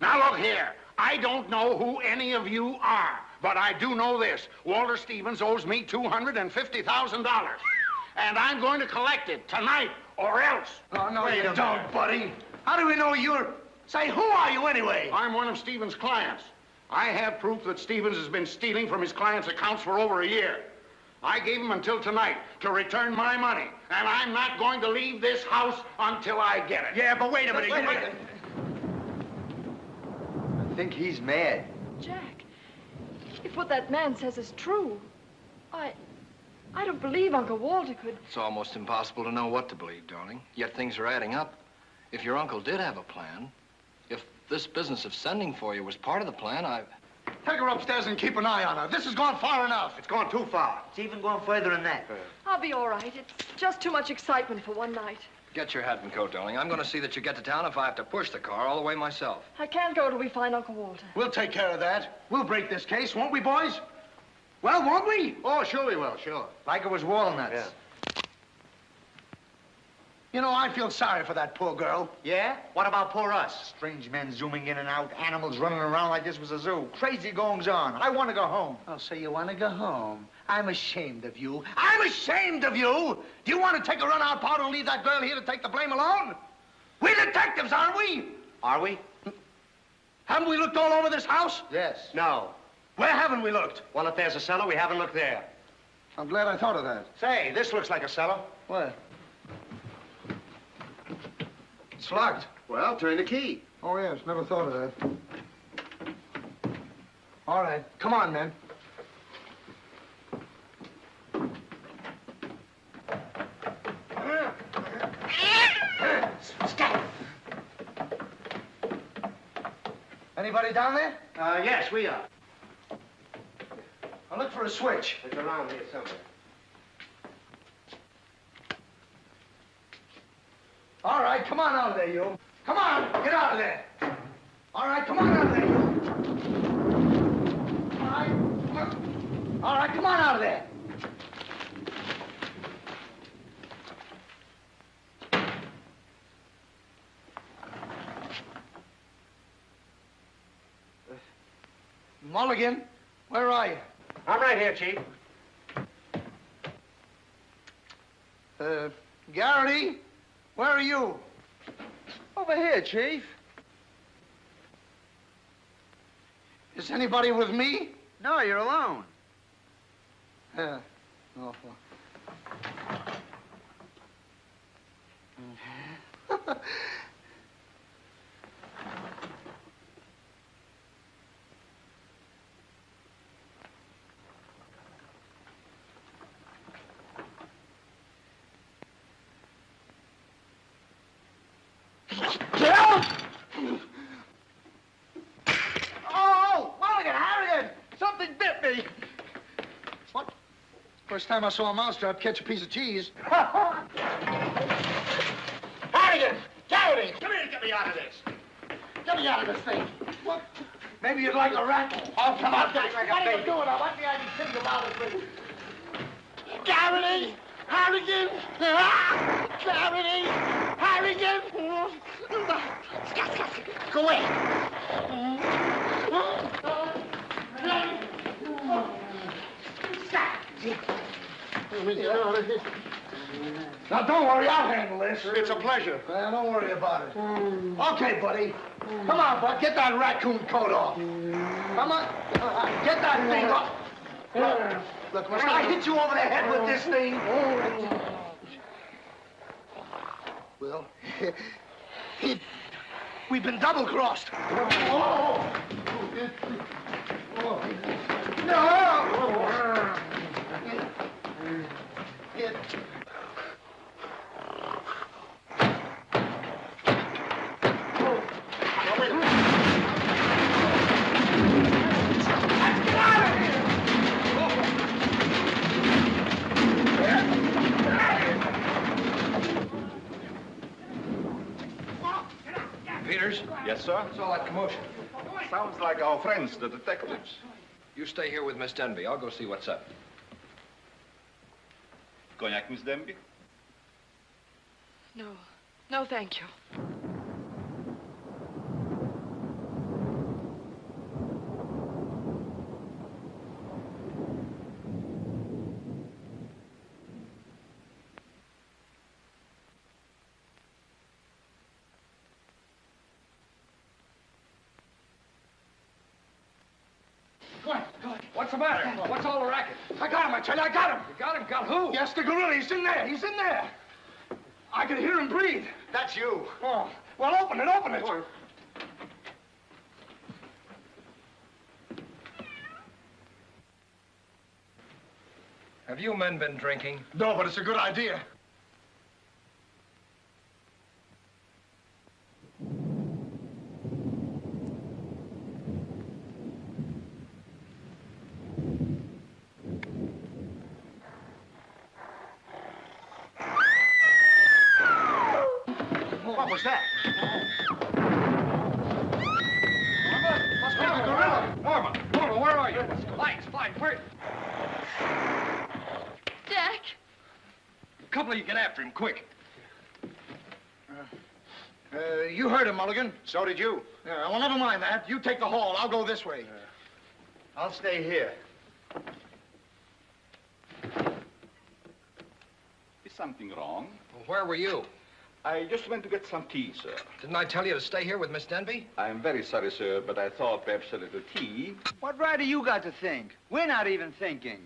D: Now, look here. I don't know who any of you are, but I do know this. Walter Stevens owes me $250,000. And I'm going to collect it tonight, or else.
I: Oh, no, you don't, buddy. How do we know you're... Say, who are you anyway?
D: I'm one of Stevens' clients. I have proof that Stevens has been stealing from his clients' accounts for over a year. I gave him until tonight to return my money, and I'm not going to leave this house until I get it.
I: Yeah, but wait a minute.
H: I think he's mad.
F: Jack, if what that man says is true, I don't believe Uncle Walter could...
G: It's almost impossible to know what to believe, darling. Yet things are adding up. If your uncle did have a plan, if this business of sending for you was part of the plan,
I: Take her upstairs and keep an eye on her. This has gone far enough.
D: It's gone too far.
H: It's even going further than that.
F: I'll be all right. It's just too much excitement for one night.
G: Get your hat and coat, darling. I'm going to see that you get to town if I have to push the car all the way myself.
F: I can't go till we find Uncle Walter.
I: We'll take care of that. We'll break this case, won't we, boys? Well, won't we?
D: Oh, sure we will, sure.
H: Like it was walnuts.
D: Yeah.
I: You know, I feel sorry for that poor girl.
H: Yeah? What about poor us? Strange men zooming in and out, animals running around like this was a zoo. Crazy goings on. I want to go home.
I: Oh, so you want to go home? I'm ashamed of you. I'm ashamed of you! Do you want to take a run-out powder and leave that girl here to take the blame alone? We're detectives, aren't we?
H: Are we?
I: Haven't we looked all over this house?
H: Yes.
I: No. Where haven't we looked?
H: Well, if there's a cellar, we haven't looked there.
I: I'm glad I thought of that.
H: Say, this looks like a cellar.
I: What? It's locked.
H: Well, turn the key.
I: Oh, yes. Never thought of that. All right. Come on, men. Anybody down there?
H: Yes, we are.
I: I'll look for a switch.
H: It's around here somewhere.
I: All right, come on out of there, you. Come on, get out of there. All right, come on out of there, you. All right, come on out of there. Mulligan, where are you?
H: I'm right here, Chief.
I: Garrity, where are you?
H: Over here, Chief.
I: Is anybody with me?
H: No, you're alone.
I: Yeah. Oh, well.
H: Oh, Mulligan, Harrigan! Something bit me.
I: What? First time I saw a mousetrap catch a piece of cheese.
H: Harrigan! Garrity! Come here and get me out of this. Get me out of this thing.
I: What? Maybe you'd like a rat.
H: Oh, come on,
I: What are you doing? I want the idea to think about it.
H: Garrity! Harrigan! Garrity! Harrigan! Go away!
I: Now, don't worry, I'll handle this.
H: It's a pleasure.
I: Well, don't worry about it. Okay, buddy. Come on, bud, get that raccoon coat off. Come on, get that thing off. Look, must I hit you over the head with this thing? Well, we've been double-crossed. No!
G: Peters?
B: Yes, sir?
G: What's all that commotion?
B: Sounds like our friends, the detectives.
G: You stay here with Miss Denby. I'll go see what's up.
B: Cognac, Miss Denby?
F: No. No, thank you.
G: What's the matter? What's all the racket?
I: I got him, I tell you, I got him.
G: You got him? Got who?
I: Yes, the gorilla, he's in there, he's in there. I can hear him breathe.
H: That's you.
I: Oh, well, open it, open it.
G: Have you men been drinking?
I: No, but it's a good idea.
H: What was that?
G: Must be the gorilla. Norma, where are you? Lights, where?
F: Jack?
G: A couple of you get after him, quick.
I: You heard him, Mulligan.
H: So did you.
I: Yeah, well, never mind that. You take the hall. I'll go this way.
H: I'll stay here.
B: Is something wrong?
G: Well, where were you?
B: I just went to get some tea, sir.
G: Didn't I tell you to stay here with Miss Denby?
B: I'm very sorry, sir, but I thought perhaps a little tea.
K: What right have you got to think? We're not even thinking.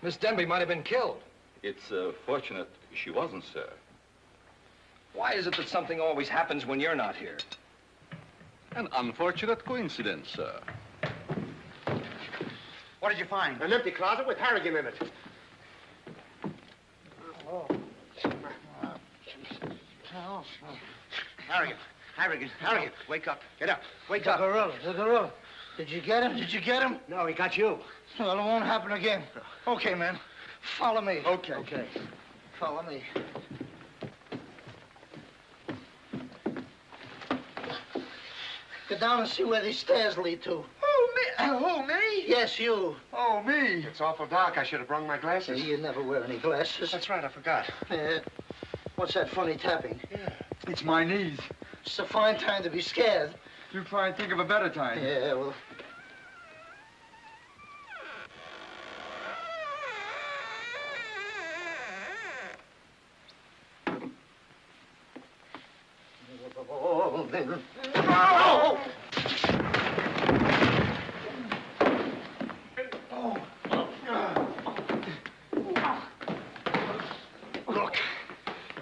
G: Miss Denby might have been killed.
B: It's fortunate she wasn't, sir.
G: Why is it that something always happens when you're not here?
B: An unfortunate coincidence, sir.
H: What did you find? An empty closet with Harrigan in it. Harrigan.
I: Harrigan,
K: Wake up.
I: get up.
K: Wake
I: The
K: up.
I: gorilla. Did you get him? Did you get him?
K: No, he got you.
I: Well, it won't happen again. Okay, man. Follow me.
K: Okay.
I: Follow me. Get down and see where these stairs lead to.
K: Who, me?
I: Yes, you.
K: Oh, me.
H: It's awful dark. I should have brought my glasses.
I: You never wear any glasses.
H: That's right, I forgot.
I: What's that funny tapping?
K: It's my knees.
I: It's a fine time to be scared.
K: You try and think of a better time.
I: Yeah, well...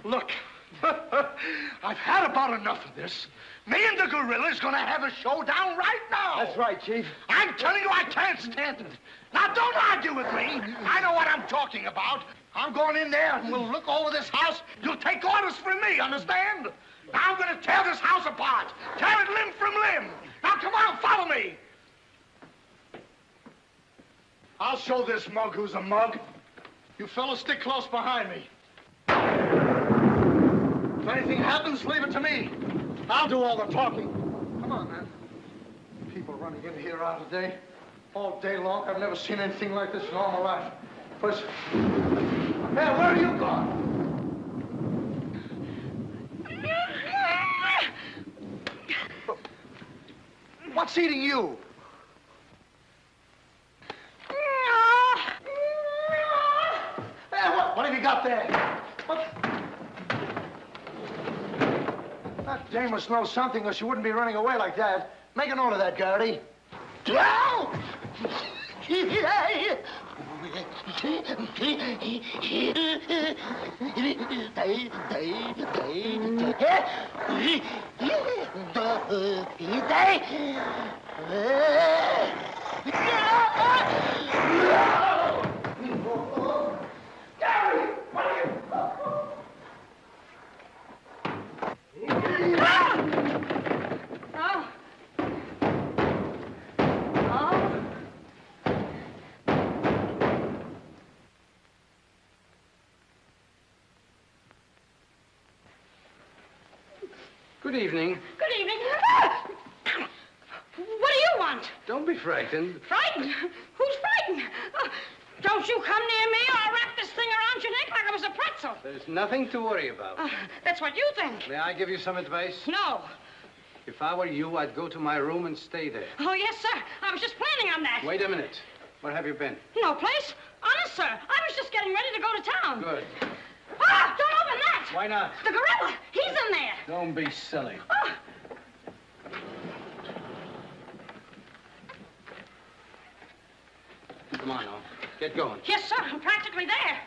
D: Look. I've had about enough of this. Me and the gorilla's gonna have a showdown right now.
K: That's right, Chief.
D: I'm telling you, I can't stand it. Now, don't argue with me. I know what I'm talking about. I'm going in there and we'll look over this house. You'll take orders from me, understand? Now, I'm gonna tear this house apart. Tear it limb from limb. Now, come on, follow me. I'll show this mug who's a mug. You fellas stick close behind me. If anything happens, leave it to me. I'll do all the talking.
I: Come on, man. People running in here out today, all day long. I've never seen anything like this in all my life. First... Hey, where are you going? What's eating you? Hey, what have you got there? What? That dame must know something, or she wouldn't be running away like that. Make a note of that, Garrity.
H: Good evening.
A: Good evening. What do you want?
H: Don't be frightened.
A: Frightened? Who's frightened? Don't you come near me or I'll wrap this thing around your neck like it was a pretzel.
H: There's nothing to worry about.
A: That's what you think.
H: May I give you some advice?
A: No.
H: If I were you, I'd go to my room and stay there.
A: Oh, yes, sir. I was just planning on that.
H: Wait a minute. Where have you been?
A: No place. Honest, sir. I was just getting ready to go to town.
H: Good.
A: Ah, don't open that.
H: Why not?
A: The gorilla. He's in there.
H: Don't be silly.
A: Oh.
H: Come on, now. Get going.
A: Yes, sir. I'm practically there.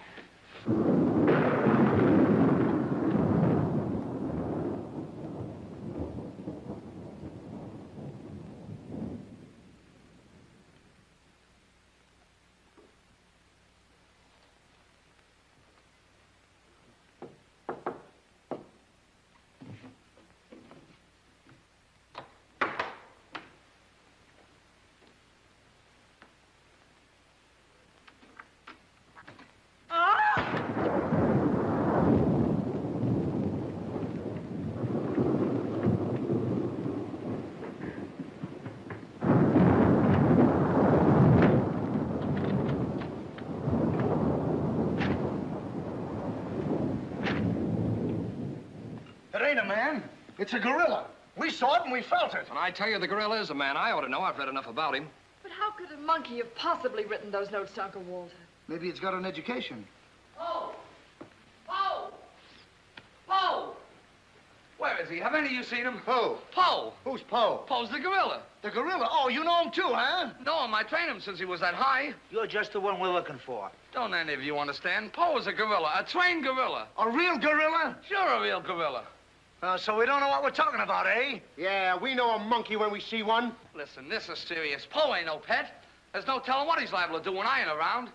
I: Man, it's a gorilla. We saw it and we felt it.
G: When I tell you the gorilla is a man, I ought to know. I've read enough about him.
F: But how could a monkey have possibly written those notes to Uncle Walter?
I: Maybe it's got an education.
L: Poe! Poe! Poe!
G: Where is he? Have any of you seen him?
I: Who?
G: Poe.
I: Who's Poe?
G: Poe's the gorilla.
I: The gorilla? Oh, you know him too, huh?
G: No, I trained him since he was that high.
I: You're just the one we're looking for.
G: Don't any of you understand? Poe is a gorilla, a trained gorilla.
I: A real gorilla?
G: Sure, a real gorilla.
I: So we don't know what we're talking about, eh?
H: Yeah, we know a monkey when we see one.
G: Listen, this is serious. Poe ain't no pet. There's no telling what he's liable to do when I ain't around.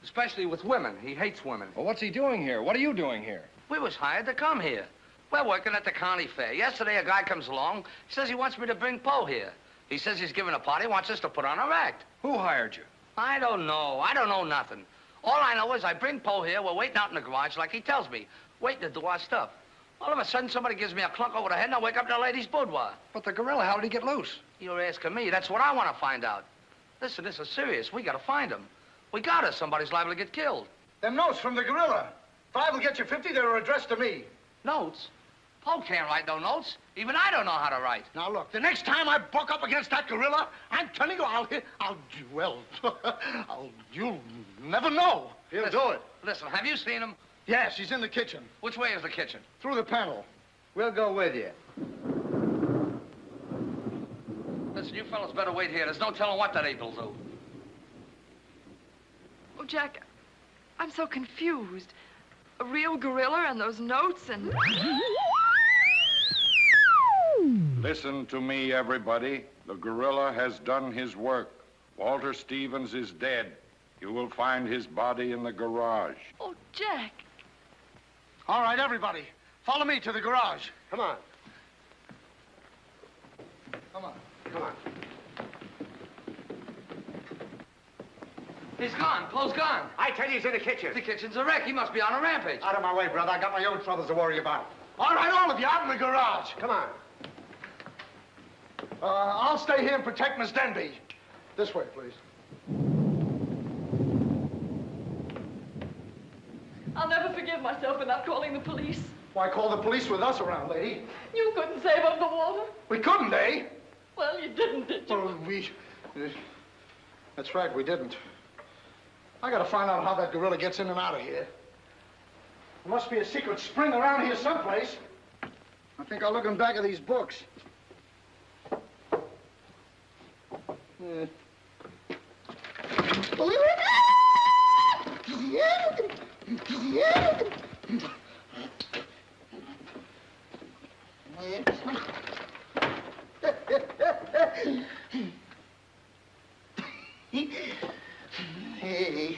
G: Especially with women. He hates women.
M: Well, what's he doing here? What are you doing here?
G: We was hired to come here.
L: We're working at the county fair. Yesterday, a guy comes along. He says he wants me to bring Poe here. He says he's giving a party, wants us to put on our act.
G: Who hired you?
L: I don't know. I don't know nothing. All I know is I bring Poe here. We're waiting out in the garage like he tells me, waiting to do our stuff. All of a sudden, somebody gives me a clunk over the head, and I wake up in a lady's boudoir.
G: But the gorilla, how did he get loose?
L: You're asking me. That's what I want to find out. Listen, this is serious. We got to find him. We got us. Somebody's liable to get killed.
I: Them notes from the gorilla. If I will get you 50, they were addressed to me.
L: Notes? Poe can't write no notes. Even I don't know how to write.
I: Now, look, the next time I buck up against that gorilla, I'm telling you, you'll never know. He'll do it.
L: Listen, have you seen him?
I: Yes, he's in the kitchen.
L: Which way is the kitchen?
I: Through the panel.
H: We'll go with you.
L: Listen, you fellas better wait here. There's no telling what that ape'll do.
F: Oh, Jack, I'm so confused. A real gorilla and those notes and...
J: Listen to me, everybody. The gorilla has done his work. Walter Stevens is dead. You will find his body in the garage.
F: Oh, Jack.
I: All right, everybody. Follow me to the garage.
H: Come on.
I: Come on.
H: Come on.
L: He's gone. Poe's gone.
H: I tell you, he's in the kitchen.
L: The kitchen's a wreck. He must be on a rampage.
H: Out of my way, brother. I got my own troubles to worry about.
I: All right, all of you, out in the garage.
H: Come on.
I: I'll stay here and protect Miss Denby. This way, please.
F: I'll never forgive myself for not calling the police.
I: Why call the police with us around, lady?
F: You couldn't save Uncle Walter.
I: We couldn't, eh?
F: Well, you didn't, did you?
I: Well, that's right, we didn't. I gotta find out how that gorilla gets in and out of here. There must be a secret spring around here someplace. I think I'll look in back of these books. Hey.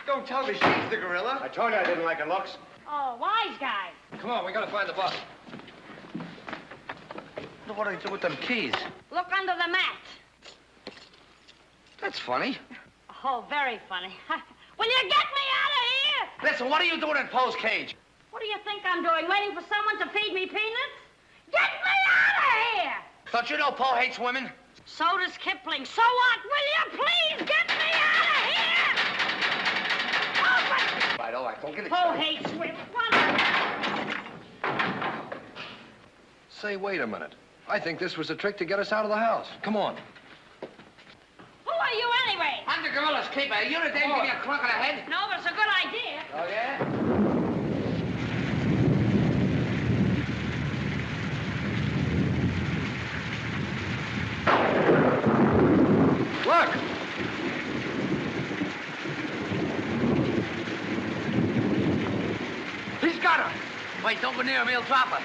H: Don't tell me she's the gorilla. I told you I didn't like her looks.
A: Oh, wise guy.
G: Come on, we gotta find the bus.
L: What do I do with them keys?
A: Look under the mat.
L: That's funny.
A: Oh, very funny. Will you get me out of here?
L: Listen, what are you doing in Poe's cage?
A: What do you think I'm doing, waiting for someone to feed me peanuts? Get me out of here!
L: Don't you know Poe hates women?
A: So does Kipling. So what? Will you please get me out of here?
L: Right, all right, don't get it.
A: Poe hates women.
G: Say, wait a minute. I think this was a trick to get us out of the house. Come on.
A: Who are you anyway?
L: I'm the gorilla's keeper. You the dame give me a clunk on the head?
A: No, but it's a good idea.
L: Oh, yeah?
G: Look!
L: He's got her. Wait, don't go near him. He'll drop her.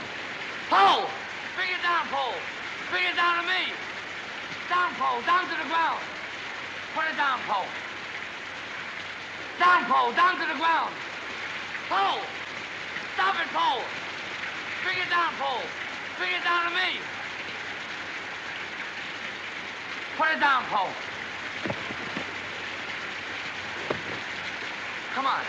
L: Poe! Bring it down, Poe. Bring it down to me. Down, Poe. Down to the ground. Put it down, Poe. Down, Poe. Down to the ground. Poe! Stop it, Poe. Bring it down, Poe. Bring it down to me. Put it down, Poe. Come on.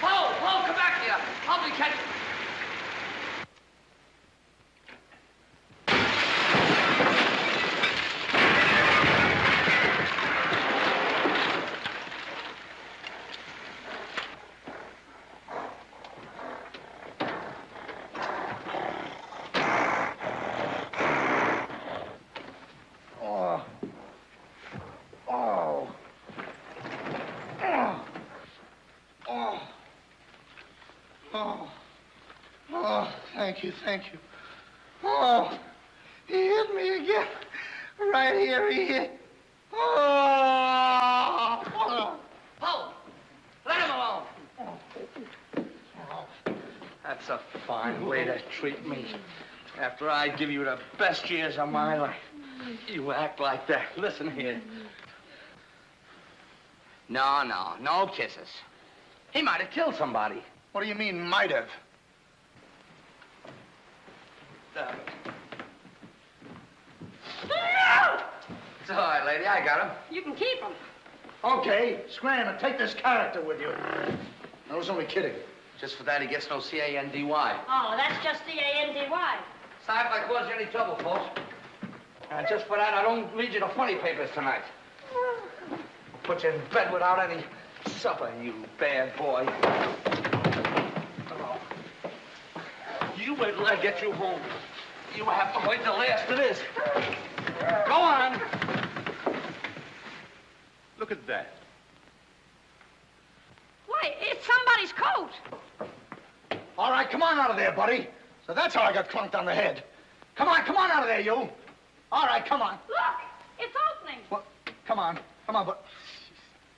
L: Poe, come back here. Help me catch it.
I: Thank you, thank you. Oh, he hit me again. Right here, he hit. Oh!
L: Paul, let him alone. That's a fine way to treat me. After I give you the best years of my life, you act like that. Listen here. No kisses. He might have killed somebody.
I: What do you mean, might have?
L: It's all right, lady. I got him.
A: You can keep him.
I: Okay, scram and take this character with you. I was only kidding.
L: Just for that, he gets no C-A-N-D-Y.
A: Oh, that's just C-A-N-D-Y.
L: Sorry if I caused you any trouble, folks. And just for that, I don't lead you to funny papers tonight. Put you in bed without any supper, you bad boy. Oh. You wait till I get you home. You have to wait till the last of this. Go on.
C: Look at that.
A: Why, it's somebody's coat.
I: All right, come on out of there, buddy. So that's how I got clunked on the head. Come on out of there, you. All right, come on.
A: Look, it's opening.
I: Well, come on, but...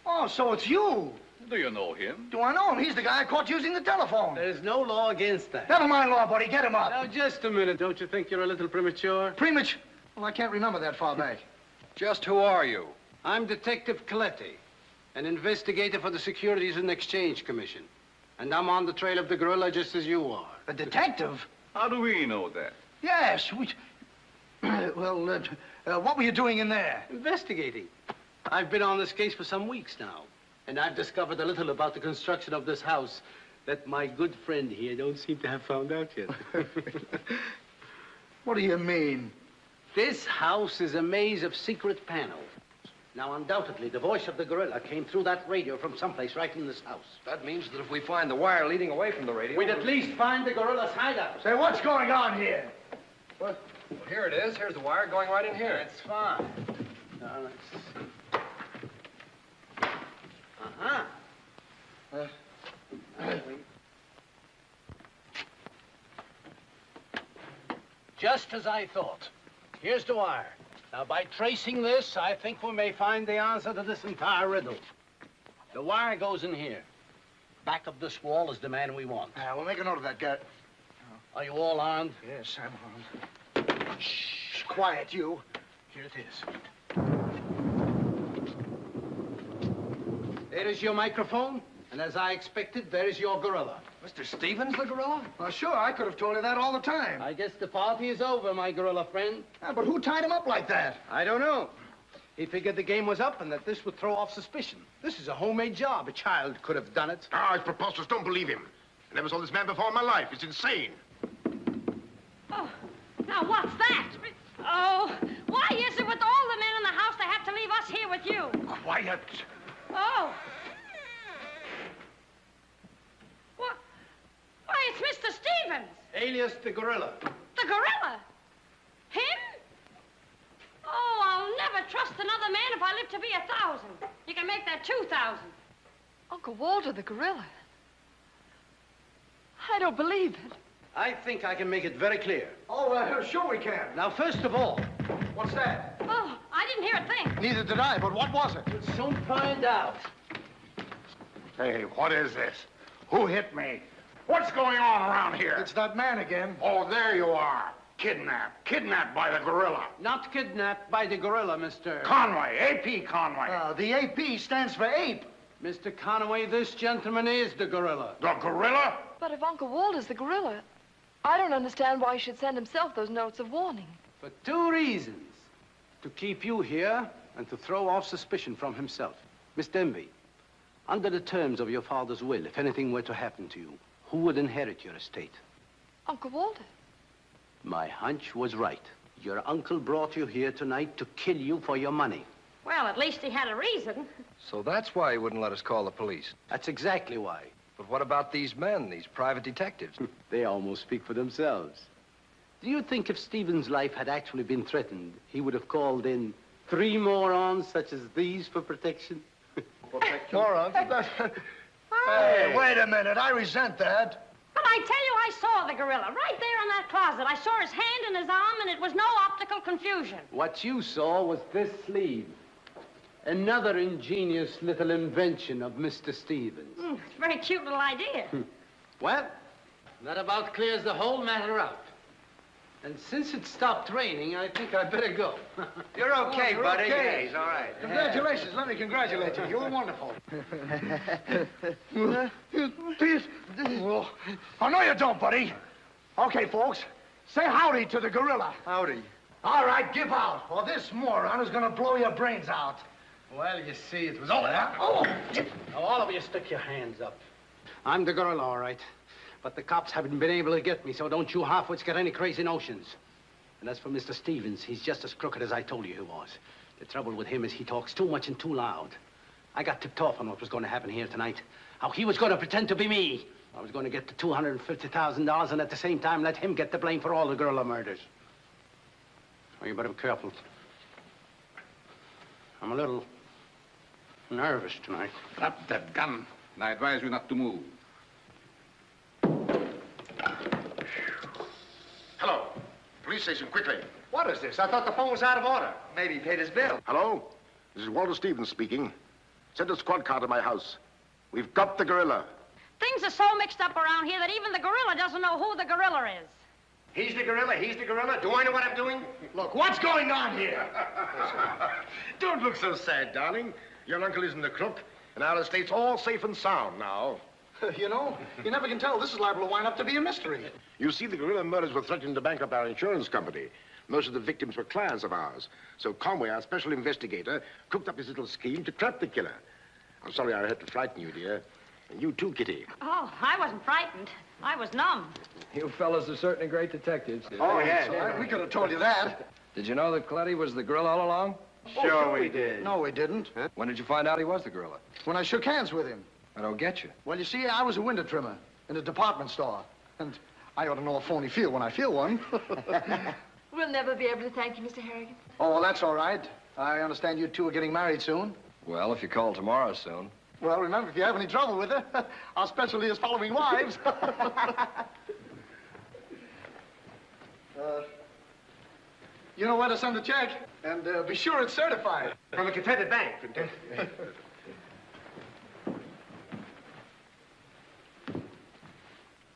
I: Oh, so it's you.
C: Do you know him?
I: Do I know him? He's the guy I caught using the telephone.
M: There's no law against that.
I: Never mind law, buddy. Get him up.
M: Now, just a minute. Don't you think you're a little premature?
I: Premature? Well, I can't remember that far back.
G: Just who are you?
M: I'm Detective Calleia, an investigator for the Securities and Exchange Commission. And I'm on the trail of the gorilla just as you are.
I: A detective?
C: How do we know that?
I: Yes, we... Well, what were you doing in there?
M: Investigating. I've been on this case for some weeks now, and I've discovered a little about the construction of this house that my good friend here don't seem to have found out yet.
I: What do you mean?
M: This house is a maze of secret panels. Now, undoubtedly, the voice of the gorilla came through that radio from someplace right in this house.
G: That means that if we find the wire leading away from the radio...
M: We'd at least find the gorilla's hideout.
I: Say, what's going on here?
G: What? Well, here it is. Here's the wire going right in here.
M: That's fine. Now, let's see. Just as I thought. Here's the wire. Now, by tracing this, I think we may find the answer to this entire riddle. The wire goes in here. Back of this wall is the man we want.
I: We'll make a note of that, Garrett.
M: Are you all armed?
I: Yes, I'm armed. Shh, quiet, you. Here it is.
M: There is your microphone, and as I expected, there is your gorilla.
G: Mr. Stevens, the gorilla?
I: Well, sure, I could have told you that all the time.
M: I guess the party is over, my gorilla friend.
I: But who tied him up like that?
M: I don't know. He figured the game was up and that this would throw off suspicion. This is a homemade job. A child could have done it.
D: Ah, it's preposterous. Don't believe him. I never saw this man before in my life. It's insane.
A: Oh, now what's that? Oh, why is it with all the men in the house they have to leave us here with you?
D: Quiet.
A: Oh. What? Why, it's Mr. Stevens.
M: Alias the gorilla.
A: The gorilla? Him? Oh, I'll never trust another man if I live to be 1,000. You can make that 2,000.
F: Uncle Walter, the gorilla. I don't believe it.
M: I think I can make it very clear.
I: Oh, sure we can.
M: Now, first of all,
I: What's that?
A: Oh, I didn't hear a thing.
I: Neither did I, but what was it?
M: we'll soon find out.
J: Hey, what is this? Who hit me? What's going on around here?
I: It's that man again.
J: Oh, there you are. Kidnapped. Kidnapped by the gorilla.
M: Not kidnapped by the gorilla, Mr.
J: Conway. AP Conway.
I: The AP stands for ape.
M: Mr. Conway, this gentleman is the gorilla.
J: The gorilla?
F: But if Uncle Walter's the gorilla, I don't understand why he should send himself those notes of warning.
M: For two reasons. To keep you here and to throw off suspicion from himself. Miss Denby, under the terms of your father's will, if anything were to happen to you, who would inherit your estate?
F: Uncle Walter.
M: My hunch was right. Your uncle brought you here tonight to kill you for your money.
A: Well, at least he had a reason.
G: So that's why he wouldn't let us call the police.
M: That's exactly why.
G: But what about these men, these private detectives?
M: They almost speak for themselves. Do you think if Stephen's life had actually been threatened, he would have called in 3 morons such as these for protection?
I: Morons? Hey, wait a minute. I resent that.
A: But I I tell you, I saw the gorilla right there in that closet. I saw his hand and his arm, and it was no optical confusion.
M: What you saw was this sleeve. Another ingenious little invention of Mr. Stevens.
A: It's a very cute little idea.
M: Well, that about clears the whole matter out. And since it stopped raining, I think I'd better go.
N: You're okay,
I: you're
N: buddy.
I: okay.
N: Yeah, he's all right.
I: Congratulations. Let me congratulate you. You were wonderful. Oh, no, you don't, buddy. Okay, folks. Say howdy to the gorilla.
N: Howdy.
I: All right, give out, or this moron is going to blow your brains out.
M: Well, you see, it was all that. Oh! Now, all of you stick your hands up. I'm the gorilla, all right. But the cops haven't been able to get me, so don't you half-wits get any crazy notions. And as for Mr. Stevens, he's just as crooked as I told you he was. The trouble with him is he talks too much and too loud. I got tipped off on what was going to happen here tonight. How he was going to pretend to be me. I was going to get the $250,000 and at the same time let him get the blame for all the gorilla murders. So you better be careful. I'm a little nervous tonight.
C: Drop that gun, and I advise you not to move.
D: Hello. Police station, quickly.
N: What is this? I thought the phone was out of order. Maybe he paid his bill.
D: Hello? This is Walter Stevens speaking. Send a squad car to my house. We've got the gorilla.
A: Things are so mixed up around here that even the gorilla doesn't know who the gorilla is.
N: He's the gorilla. He's the gorilla. Do I know what I'm doing?
I: Look, what's going on here?
D: Don't look so sad, darling. Your uncle isn't a crook, and our estate's all safe and sound now.
I: You know, you never can tell. This is liable to wind up to be a mystery.
D: You see, the gorilla murders were threatening to bankrupt our insurance company. Most of the victims were clients of ours. So Conway, our special investigator, cooked up his little scheme to trap the killer. I'm sorry I had to frighten you, dear. And you too, Kitty.
A: Oh, I wasn't frightened. I was numb.
G: You fellas are certainly great detectives.
I: Oh, yeah. We could have told you that.
G: Did you know that Calleia was the gorilla all along?
N: Sure we did.
I: No, we didn't.
G: Huh? When did you find out he was the gorilla?
I: When I shook hands with him.
G: I don't get you.
I: Well, you see, I was a window trimmer in a department store. And I ought to know a phony feel when I feel one.
F: We'll never be able to thank you, Mr. Harrigan.
I: Oh, well, that's all right. I understand you two are getting married soon.
G: Well, if you call tomorrow soon.
I: Well, remember, if you have any trouble with her, our specialty is following wives. You know where to send the check, and be sure it's certified.
N: From a Confederate bank.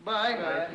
I: Bye. Bye.